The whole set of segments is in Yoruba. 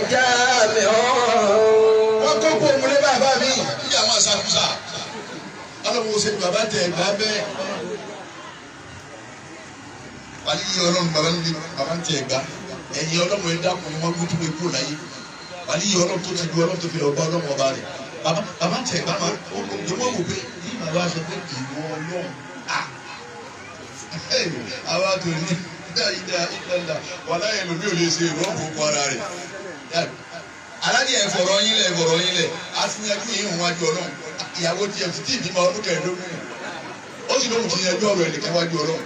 كجامع وكوكو ملبا بابي يا ما سافوسا أنا موسى بابا تيغابي wali yọlọ́run baba ń tẹ ẹ̀gbá ẹ̀yin ọlọ́run ẹ̀dá kùn ní wọ́n gbé tó kú láyé wali yọlọ́run tó ti du ọlọ́run tó fi lọ bá ọlọ́run ọba rẹ̀ baba ń tẹ ẹ̀gbá máa ó wọ́n wò pé yìí bàbá aṣọ pé ìwọ ọlọ́run àwa tó ní ìdá wàlá yẹn lómi ò lè ṣe ìrọ́pò kọ́ ara rẹ̀ alájẹ ẹ̀fọ̀rọ̀ yín lẹ̀ àfihànjú yìí ń wájú ọlọ́run ìyàwó tiẹ̀ ti tí ìbímọ ọdún kẹẹ̀ẹ́dógún ó sì lóhùn ti yanjú ọ̀rọ̀ ẹ̀nìkan wájú ọlọ́run.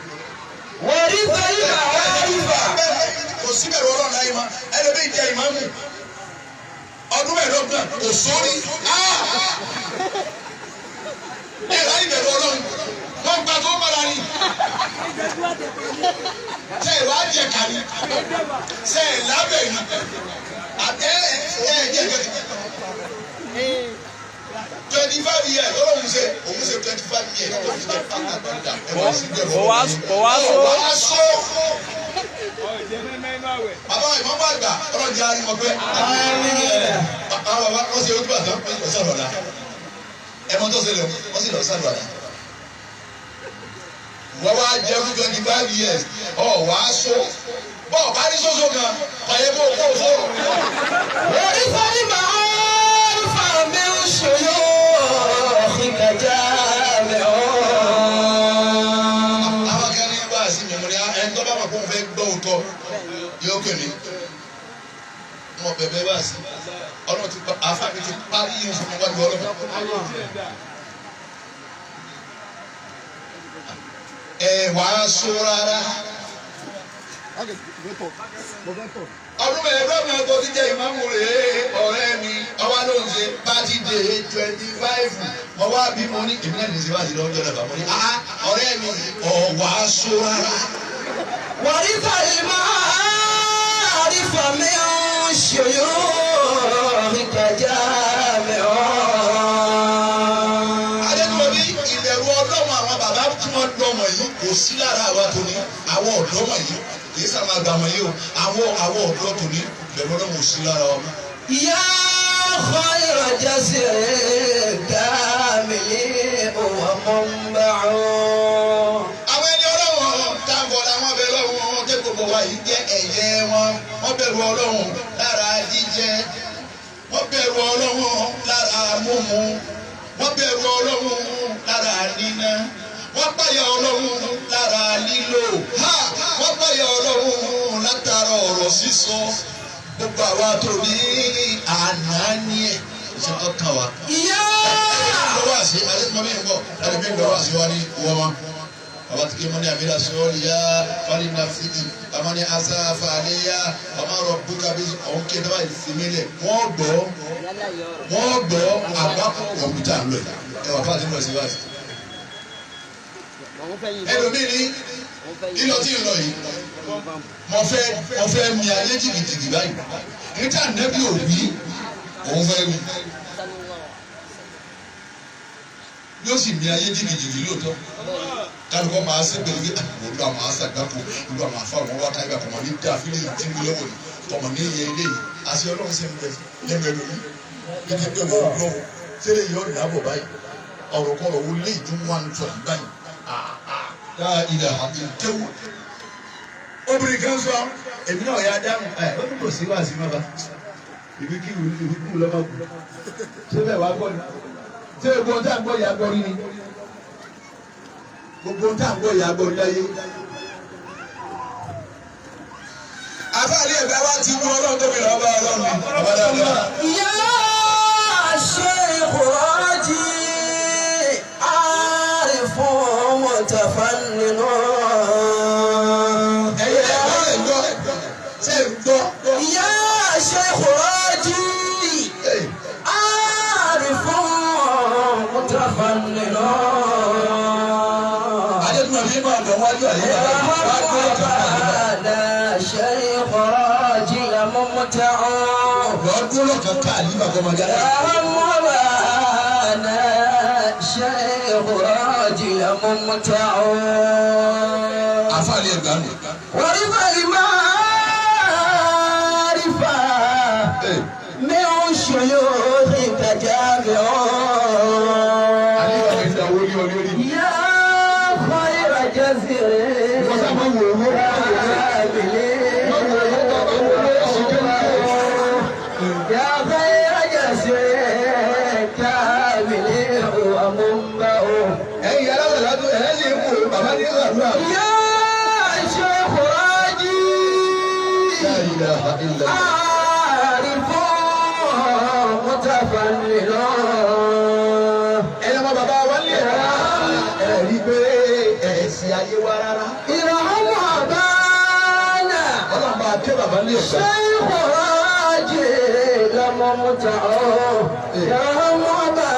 ورث المعارف kò síbẹ̀ lọ́rọ̀ láyé ma ẹlẹ́bí ìjẹ ìmáàmù ọdún mẹ́ẹ̀ẹ́dọ́gbọ̀n kò sórí ẹ̀ láyé bẹ̀rù ọlọ́run wọ́n gba tó bára ní ṣe ìwádìí ẹ̀ka ní ṣe ìlábẹ̀ ní ẹ̀ẹ́dẹ́gbẹ̀ẹ́ 25 years òun ṣe 25 years tó fi ṣe pàtàkì ọ̀wáṣọ. Bàbá ìmọ̀mọ́ àgbà ọlọ́jà ìmọ̀ pé àwọn bàbá wọ́n ṣe ojú àtọ́ wọ́n sì lọ sàlùwàlà ẹ̀mọ́ tó ṣe lọ wọ́n sì lọ sàlùwàlà. Wọ́n wá jẹ́ fún 25 years ọ̀wáṣọ bọ́ọ̀ bá ní sọ́sọ́ kan ọ̀yẹ́ bó kó fó. wọ́n ní sọ́ni màá ń fa mi ń ṣòyó ìgbàjà mi ọ́. Àwọn kan ní bá a sí mímú ni ẹni tó bá wà kó fẹ́ gbọ́ òótọ́ yóò kéde. Wọ́n bẹ̀bẹ̀ bá a sí. Ọlọ́run ti pa àfáàmì ti parí yín fún mi wájú ọlọ́run. Wàá sọ rárá. Ọdún mẹ́ẹ̀ẹ́dọ́gbọ̀n tó ti jẹ́ ìmáàmù rèé ọ̀rẹ́ mi ọwá ló ń ṣe bátidé 25 ọwá bí mo ní ìpínlẹ̀ ní síwájú lọ́jọ́ náà bàbá ní ọ̀rẹ́ mi ọ̀wá sọ rárá. ورث المعارف من شيوخ كجامع. Adékòbí ìbẹ̀rù ọlọ́run àwọn bàbá tí wọ́n dọ́mọ yìí kò sí lára àwa tó ní àwọn ọ̀dọ́ wọ̀nyí kì í sàmà gbàmọ̀ yìí o àwọn ọ̀dọ́ tó ní ìbẹ̀rù ọlọ́run kò sí lára wa. يا خير جسر كامل ومنبع. Àwọn ẹni ọlọ́run táwọn làwọn bẹ lọ́wọ́ tẹ́ gbogbo wa yìí jẹ́ ẹ̀yẹ wọn wọ́n bẹ̀rù ọlọ́run lára jíjẹ wọ́n bẹ̀rù ọlọ́run lára mímu wọ́n bẹ̀rù ọlọ́run lára níná wọ́n páyà ọlọ́run lára lílò wọ́n páyà ọlọ́run látara ọ̀rọ̀ sísọ gbogbo àwa tó ní àná ní ẹ̀ ṣe tó kàn wá. ìyá lọ́wọ́ àṣẹ alẹ́kùnrin mi ń bọ̀ ẹlẹ́mí lọ́wọ́ àṣẹ wa ní wọ́n wọn. Bàbá tí kì í mọ ní àmìlà sọ́ọ́lì yá wálé nàfíì àmọ́ ní asáfà àléyá àmọ́ ọ̀rọ̀ bùkà bí ọ̀hún kí ẹ̀dá báyìí fi mílẹ̀ wọ́n gbọ́ àgbákò kọ̀m̀pútà ń lọ ẹ̀wà fáwọn àti ìmọ̀ sí ẹlòmíì ní lílọ tí ń lọ yìí mo fẹ́ mi ayé jìgìjìgì báyìí níta nẹ́bí òbí òun fẹ́ mi yóò sì mi ayé jìgìjìgì lóòótọ́ kálukọ́ máa ṣe pẹ̀lú pé olú àwọn aṣàgbákò olú àwọn afáwọn wá táyà kọ̀mọ̀ ní dáfílì tí ń lọ́wọ́ ni kọ̀mọ̀ ní iye ilé yìí àṣẹ ọlọ́run sì ń bẹ lẹ́nu ẹlòmí níbi pé wọ́n lọ́wọ́ tẹ́lẹ̀ yóò dáàbò báyìí ọ̀rọ̀ kọ̀rọ̀ wo lé ìdún wà ní tọ̀yìn báyìí ilẹ̀ àti kéwù. Obìnrin kan sọ èmi náà yà dáhùn ó ní kò sí wá sí mọ́ba ìbíkú lọ́mọ kù ṣé bẹ́ẹ̀ wá gbọ́ ni ṣé gbogbo ohun tá à ń gbọ́ yà gbọ́ rí ni gbogbo ohun tá à ń gbọ́ yà gbọ́ rí láyé. Àfáàní ẹ̀gbẹ́ wa ti mú ọlọ́run tóbi lọ́wọ́ bá ọlọ́run ni bàbá dáadáa. يا شيخ راجي عارف متفنن. يا شيخ راجي عارف متفنن. شيخ راجي ممتع. شيخ راجي ممتع. ورث المعارف إلا الله. عارف متفنن. ẹ̀yẹ́ mọ bàbá wa lé ẹ̀rí pé ẹ̀sìn ayé wa rárá. ìrọ̀lẹ́ àbáná. ọlọ́run bá ké bàbá lé ọ̀gá. ṣé ìwọ́rájì lọ́mọ mọ́ta ọ́ ìrọ̀lẹ́ àbáná.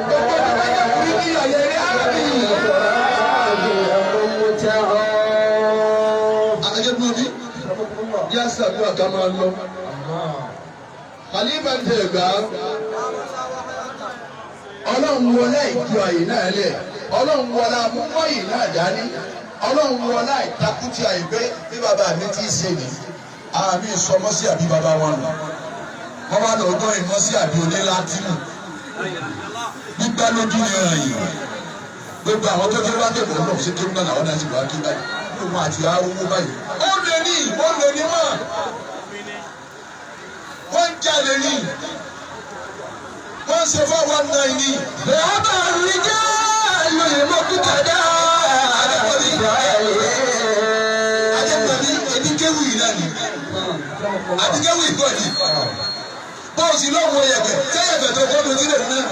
gbogbo ní wọ́n yẹ kúrú ní ayẹyẹ àmì. ìwọ́rájì lọ́mọ mọ́ta ọ́. Ajikobi yá sàdúrà ká máa lọ. Khalifa ń tẹ̀ gbà. Ọlọ́run wọlé ìjọ àyè náà lẹ̀. Ọlọ́run wọlé amúmọ́ yìí náà dání. Ọlọ́run wọlé ìtakùtì àyègbé bí bàbá mi ti ṣe ní. Àmì sọmọ sí àbí bàbá wọn nù. Wọ́n bá lọ ọdún ìmọ̀ sí àbí oní látìmù. Gbígbá lójú ni ẹ̀ràn yìí. Gbogbo àwọn tó tó wá débò náà ṣe kéwòn náà làwọn náà ti wá kí báyìí. Gbogbo àti arúgbó báyìí. Ó lè ní mọ́. Wọ́n ń jalè ní. Wọ́n ń ṣe 419 ní. bàbá mi jẹ́ lóye mọ́kútàdá. Ajẹ́pẹ̀lú ẹ̀dínkẹ́wù yìí náà ni. Àdínkẹ́wù ìgbọ́ ni. Bọ́ọ̀sì lọ́wọ́ yẹ̀pẹ̀ sẹ́yẹ̀pẹ̀ tó kọ́ lójú rẹ̀ náà.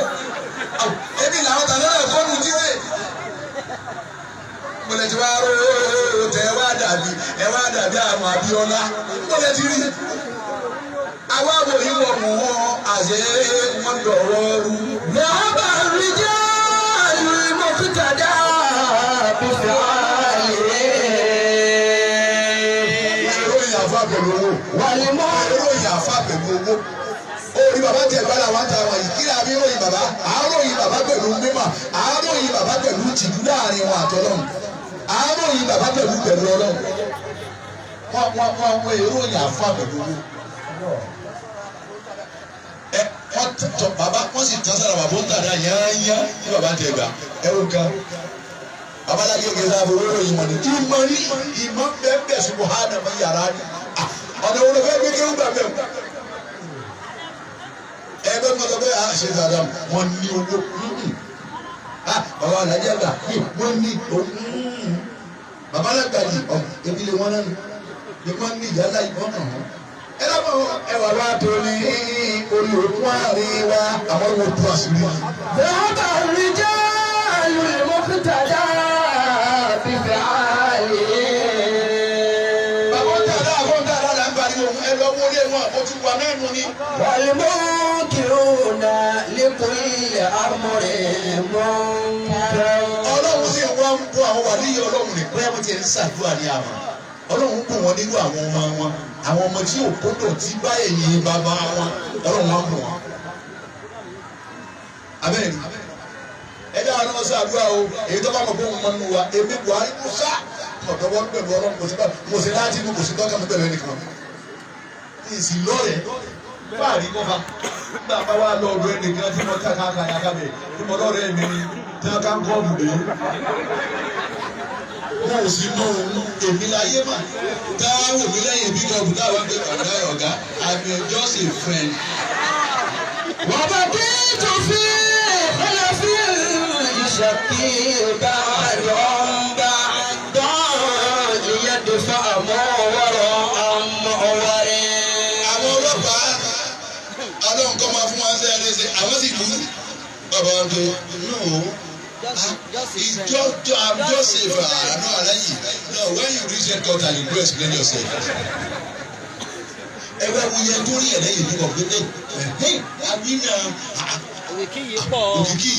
Ebi làwọn tàbí náà kọ́ lójú rẹ̀. Mọ̀lẹ́ ti wá rò tẹ ẹ wá dàbí àwọn Abíọ́lá. Mọ̀lẹ́ ti rí. Àwa wò yí wọ̀ mú wọn àṣẹ wọn dọ̀rọ̀ rú. bàbá mi jẹ́ lóye mọ́kútàdá. Ìròyìn àfa pẹ̀lú owó. wàlímọ́. Ìròyìn àfa pẹ̀lú owó. Orí bàbá tẹ̀ bá làwọn ta wọn yìí. Kí ni àbí ìròyìn bàbá? Àáròyìn bàbá pẹ̀lú mímọ̀. Àáròyìn bàbá pẹ̀lú tìjú láàrin wọn àtọ́lọ́run. Àáròyìn bàbá pẹ̀lú Ọlọ́run. Wọ́n ìròyìn àfa pẹ̀lú owó. Bàbá wọ́n sì tán sára bàbá ń tàdá yányá ní bàbá tẹ̀ gbà. Ẹ wò ká. Babaláwo kì í sábà owó ìròyìn wọn ni. Ìmọ̀ bẹ́ẹ̀ sí Buhari mi yàrá ni. Ọ̀nà wo ló fẹ́ gbé kéwù gbà bẹ́ẹ̀? Ẹgbẹ́ mi sọ pé ṣe dáadáa wọ́n ní owó. Bàbá alájà gbà wọ́n ní owó. Bàbá alága yìí ebi lè wọ́n nánu. Bí wọ́n ní ìyálà ìbọn kàn wọ́n. Ẹ lọ́mọ ẹwà wa tó ní olùkún àárín wa àwọn ọmọ tó àṣírí. bàbá mi jẹ́ lóye mọ́kútàdá. Bàbá tàdá àbọ̀ntàdá là ń pariwo ẹ lọ wọlé wọn ó ti wà náà nù ni. والمنكرون لكل أمر منكر. Ọlọ́run sì wá ń bọ́ àwọn wàlíyé Ọlọ́run ní pé wọ́n ti ń ṣàdúrà ní àmọ́. Ọlọ́run kò wọ́n nínú àwọn wọn. Àwọn ọmọ tí ò kódò tí bá èyí bàbá wọn. Ọlọ́run wá ń bọ̀ wọ́n. Abẹ́rẹ́ ni. Ẹ dáhà ní wọ́n ṣàdúrà o. Èyí tó bá mọ̀ pé wọ́n mọ nínú wa. Èmi Buhari Musa. Ọ̀dọ́ wọn pẹ̀lú Ọlọ́run kò sí láti inú kò sí tọ́ka mi pẹ̀lú ẹnìkan. Ìsìn lọ́rẹ̀ẹ́. Báàrí kọ́fà nígbà bá wà lọ́ọ̀dọ̀ ẹnìkan tí wọ́n ká yàká bẹ̀ tí mo lọ́ọ̀rẹ́ mi ni tí wọ́n ká ń kọ́ bùdé. Wọ́n ò sí mọ èmi láyé mà táwọn òbí lẹ́yìn bí kan bùdá wà pé ọ̀gá I'm just a friend. وبقيت في خلف يشكي بعضا ليدفع مورا مورا. Àwọn ọlọ́pàá Ọlọ́run kọ́ máa fún wa ṣe ẹlẹ́sẹ̀ àwọn sì kú. Bàbá wa pé no. I'm just a friend. No, Alaji. No, when you reach headquarters, you go explain yourself. Ẹgbẹ́ wo yẹn tó rí ẹ̀rẹ́ yìí nígbà pé àbí náà òkìkí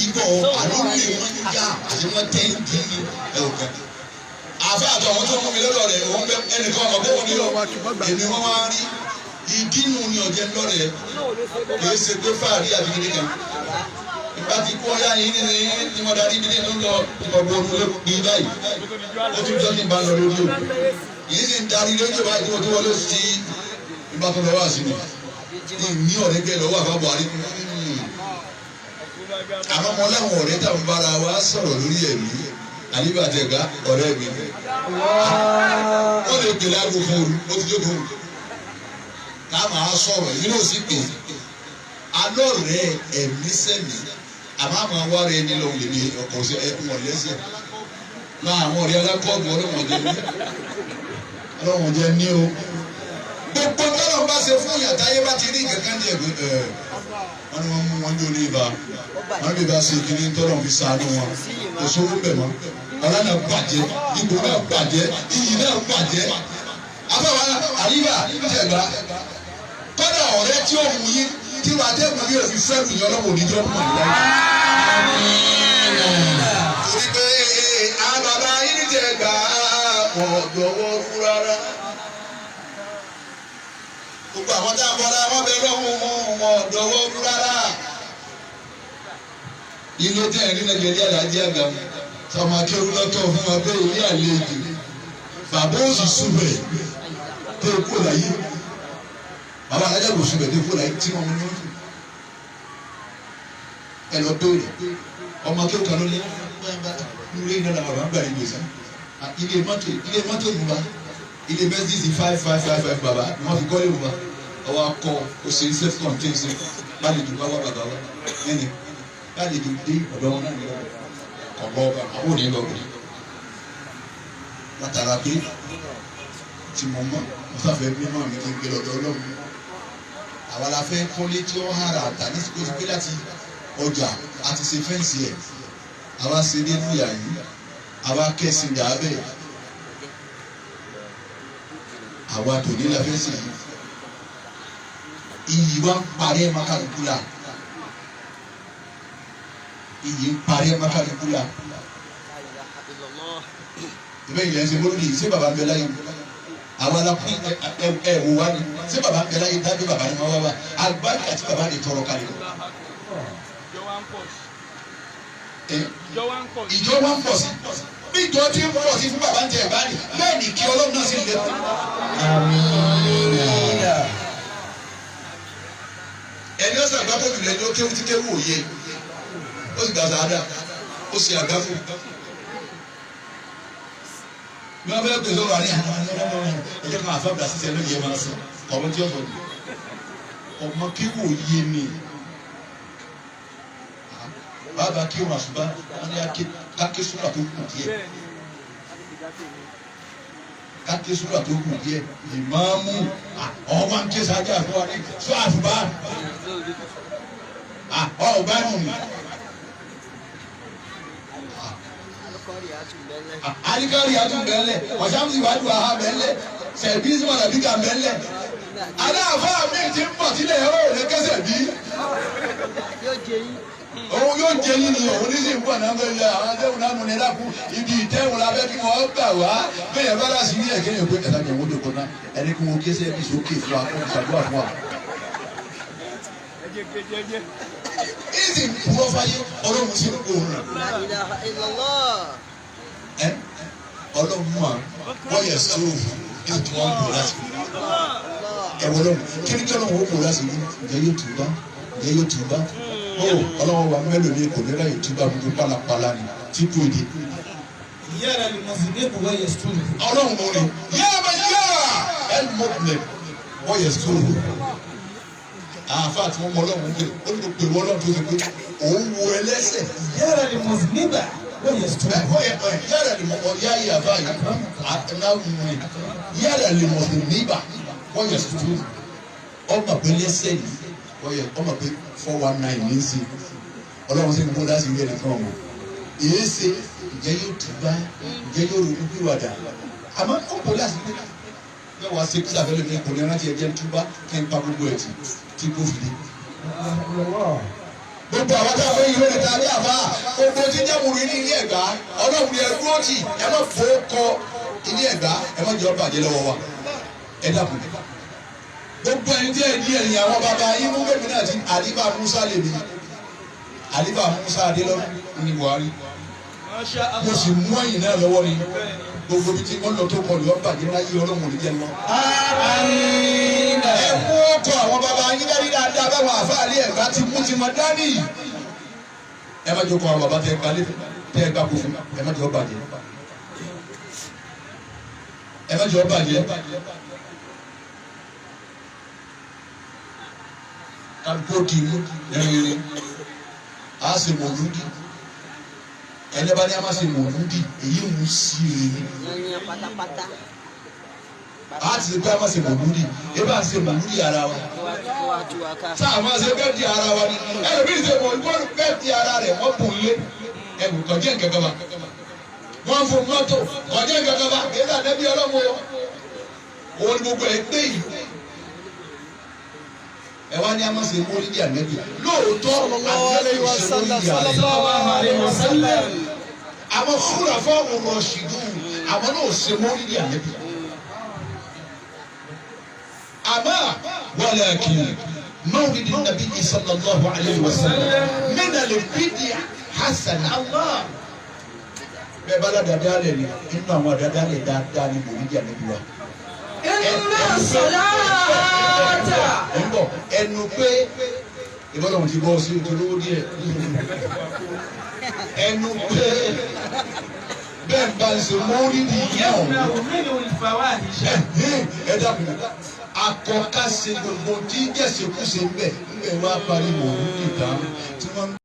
yìí pọ̀ àlórí wọn yá àti wọn tẹ́ ń dín ní ẹ̀wọ̀n. Àfa àtọ̀wọ́n tó mú mi lọ́dọ̀ rẹ̀ wọ́n bẹ ẹnìkan ọmọ kó ní èmi wọ́n wá rí ìdínú ni ọ̀jẹ̀ lọ́rẹ̀ kì í ṣe pé fáàrí àbí kékeré kan. Ìgbà tí kò yá yín ní mo darí ibi nínú lọ ọgbọ̀n olùlẹ́kùn ní báyìí. Ó tún jọ́ ní ìbá lọ rédíò. Yìí sì ń darí rédíò báyìí tí mo tún wọlé sí ìgbà tó lọ wá sí mi. Ní ọ̀rẹ́ gẹ̀ lọ́wọ́ àbá Buhari. Àmọ́ mo láwọn ọ̀rẹ́ tá ń bára wa sọ̀rọ̀ lórí ẹ̀mí. Àníbàtẹ̀gá ọ̀rẹ́ mi. Wọ́n lè gbé lágbo fún oru, ó ti jókòó. Ká máa sọ̀rọ̀ yìí ló sì pè. Alọ́ rẹ̀ ẹ̀mí sẹ́mi. Àmọ́ àmọ́ wá rẹ̀ ní lọ́wọ́ lèmi ọkọ̀ sí ẹkún ọ̀lẹ́sẹ̀. Náà àwọn ọ̀rẹ́ alákọ̀ọ́bù ọlọ́wọ̀n jẹ́ ní o. Gbogbo bá ṣe fún yàtá yé bá ti rí kankan jẹ wọn ni wọn mú wọn jó ní ibà wọn bí bá ṣe kiri tọ́lọ̀ fi ṣàánú wọn kò sówó bẹ̀ mọ́ ọ̀la náà bàjẹ́ ipò náà bàjẹ́ iyì náà bàjẹ́ afọwọ́ àyíbá jẹ̀gbá kọ́dà ọ̀rẹ́ tí ó mú yín tí wàá dẹ́kun bí òfin fẹ́ mi ọlọ́wọ́ oníjọ́ mọ̀ nígbà torí pé àbàbà yín jẹ̀gbá ọ̀dọ̀wọ́ rú rárá. Gbogbo àwọn tá a bọ́lá wọn bẹ lọ́wọ́ wọn ọ̀dọ́wọ́ rú rárá. Ilé tẹ́ ẹ̀rí nàìjíríà lájẹ́ àgbà sọmọ akéwù lọ́tọ̀ fún wa pé ilé àlejò bàbá òsì súbẹ̀ tó kú láyé bàbá alájà kò súbẹ̀ tó kú láyé tí wọ́n mú ní ojú. Ẹ lọ bẹ́ẹ̀rẹ̀ ọmọ akéwù kan ló lé nílé iná làwọn bàbá ń gbà ìgbésẹ̀ ilé mọ́tò nù bá. Ilé Mercedes 5555 baba ni wọ́n fi kọ́ lé wa ọwọ́ akọ òsè self contained ṣe lálejò bá wà bàbá wa ẹni lálejò dé ọ̀dọ́ wọn náà ní ọ̀bọ àwọn òní lọ́wọ́ látara pé tí mo mọ̀ mo sáfẹ́ mímọ́ mi kí n gbé lọ́dọ̀ Ọlọ́run àwa la fẹ́ kọ́lé tí ó hàrà àtà ní sikosí pé láti ọjà àti ṣe fẹ́ǹsì ẹ̀ àwa ṣe nínú ìyá yìí àwa kẹ́sìn dà bẹ́ẹ̀. Àwa tòní la fẹ́ sè yìí iyì wa ń parí ẹ̀ makaluku la iyì ń parí ẹ̀ makaluku la ìbẹ́ yìí lẹ́sẹ̀ mọ́lúdì ṣé baba ń bẹ láyé àwa la kún ẹ wò wá ni ṣé baba ń bẹ láyé dájú baba ni wọ́n wá wá àlùbáríkà tí baba lè tọrọ kalẹ̀ ìjọ wa ń pọ̀ sí bí ìjọ tí ń pọ̀ sí fún baba ń jẹ ẹ̀bá ni bẹ́ẹ̀ ni kí Ọlọ́run náà sì lè kú. Ẹni ọ̀sán àgbákò jùlọ ẹni ó kéwù tí kéwù òye ó sì gbàgbà àdá ó sì àgbákò. Bí wọ́n fẹ́ pè sọ́wọ́ àní ẹ̀jẹ̀ kan àfáàbà sísẹ lóye máa sọ ọmọ tí ó sọ ni ọmọ kéwù òye ni bàbá kí wọn àṣùbá wọn ní káké súrà tó kù díẹ̀ káké súrà tó kù díẹ̀ ìmáàmù ọmọ nké sáájà fún wa ní sọ àṣùbá ọgbà nù mí. Alikari atun bẹ́ẹ̀lẹ̀ ọ̀sàmùsì wàá dùn àhà bẹ́ẹ̀lẹ̀ sẹ̀bí sọ̀rọ̀ nàbí kà bẹ́ẹ̀lẹ̀ aláàfáà mi ti ń pọ̀ sílẹ̀ ẹ̀rọ òde kẹsẹ̀ bí. Òun yóò jẹ yín ni òun ní sì ń pọ̀ náà bẹ́ẹ̀ yẹ àwọn adéhùn náà nù ní ẹ̀dá kú ibi ìtẹ́hùn la bẹ́ kí wọ́n gbà wá bẹ́ẹ̀ bá dà sí ní ẹ̀kẹ́ yẹn pé ẹ̀dá jẹ̀ wọ́n dòkó náà ẹni kí wọ́n késẹ̀ bí sókè fún wa kó ṣàdúrà fún wa. Ìsì púpọ̀ fáyé ọlọ́run sí òun rẹ̀. Ọlọ́run mú wa wọ́n yẹ sóòfù ìsì tí wọ́n ń bò láti ẹ̀wọ̀n lọ́run kí ni kí ọlọ́run ó bò láti rí ǹjẹ́ yóò tù bá ǹjẹ́ yóò tù bá ọlọ́run wa mélòó ní kò ní ráyè tù bá gbogbo pálapàla ni tí kò dé. Yára ni mo sì dé kò wọ́n yẹ sóòfù. Ọlọ́run mú ni yára ẹ̀ mọ̀tìlẹ̀ wọ́n yẹ sóòfù. Àfa àti wọn mọ Ọlọ́run pé ó ní pé wọ́n lọ́run tó ṣe pé òun wo ẹlẹ́sẹ̀. Yára ni mo sì nígbà wọ́n yẹ sóòfù. Yára ni mo kọ yáyé àbá yìí náà wù mí. Yára ni mo sì nígbà wọ́n yẹ sóòfù. Ọmọ pé lẹ́sẹ̀ yìí wọ́n yẹ ọmọ pé 419 ní í ṣe. Ọlọ́run sì ń mú láti ilé nìkan ọmọ. Èé ṣe ǹjẹ́ yóò túbá ǹjẹ́ yóò ronú bí wàdà. Àmọ́ ó kò láti ilé yóò wá ṣe kí sàfẹ́lẹ́ mi kò ní rántí ẹ̀jẹ̀ túbá kí n pa gbogbo ẹ̀ tí kò fi dé. Gbogbo àwọn tá a fẹ́ yìí lónìí tàbí àbá gbogbo tí jẹ́mùrú ní ilé Ẹ̀gbá Ọlọ́run ni ẹ̀dúró tì ẹ má fò kọ ilé Ẹ̀gbá ẹ má jẹ́ ọ bàjẹ́ lọ́wọ́ wa ẹ dàkún. Gbogbo ẹni tí ẹ di ẹ̀yìn àwọn bàbá yín mú bẹ́ẹ̀ mi náà ti Àlífà Musa lè mi Àlífà Musa Adélọ́dún ní Buhari mo sì mú ẹ̀yìn náà lọ́wọ́ ni gbogbo bí tí wọ́n lọ tó kọlu ọba yìí láyé Ọlọ́run ò ní jẹ́ lọ. Ẹ kú ọkọ àwọn bàbá yín dárí dáadáa báwọn àfáàlì Ẹ̀gbá ti mú ti mọ dání. Ẹ má jókòó àwọn bàbá tẹ ẹ gbà kó fún ẹ má jẹ́ ọ bàjẹ́. Ẹ má jẹ́ ọ bàjẹ́. Kálukó kì í mú yẹrìnyẹrìn á sì mọ̀ lódì. Ẹni bá ní a máa ṣe mọ̀lúdì èyí ń sí i ni. a ti gbé àmọ́ ṣe mọ̀lúdì ebe à ń ṣe mọ̀lúdì ara wa sáà máa ṣe bẹ́ẹ̀ di ara wa ni ẹlòmíì ṣe mọ̀lúdì bẹ́ẹ̀ di ara rẹ̀ wọ́n bùn lé ẹ̀bùn kọjá nǹkan wa wọ́n fún mọ́tò kọjá nǹkan wa kí ẹ dà nẹ́bí ọlọ́mọ òun ni gbogbo ẹ̀ gbé yìí ẹ wá ní a máa ṣe mọ́lídìí ànẹ́bí lóòótọ́ ànẹ́bí ṣe mọ́lídìí ànẹ́bí àwọn fúnra fọ́ọ̀mù rọ̀ṣìdù àwọn náà ṣe mọ́lídìí ànẹ́bí àmọ́ walakin mawlidi nabiyyi sallallahu alayhi wa sallam min al-bid'a hasana bẹ́ẹ̀ bá dáadáa lẹ̀ ní inú àwọn dáadáa lẹ̀ dáadáa ní mọ́lídìí ànẹ́bí wa. Ẹnu pé ìbọ̀dọ̀ ti bọ́ sí ojú lówó díẹ̀. Ẹnu pé bẹ́ẹ̀ bá ń ṣe mọ́lídì yẹn. Ẹ dákun, akọ́ká ṣe gbogbo tí jẹ́sẹ̀kúṣe ń bẹ̀ ń bẹ̀ wá parí mọ́lídì tán tí wọ́n ń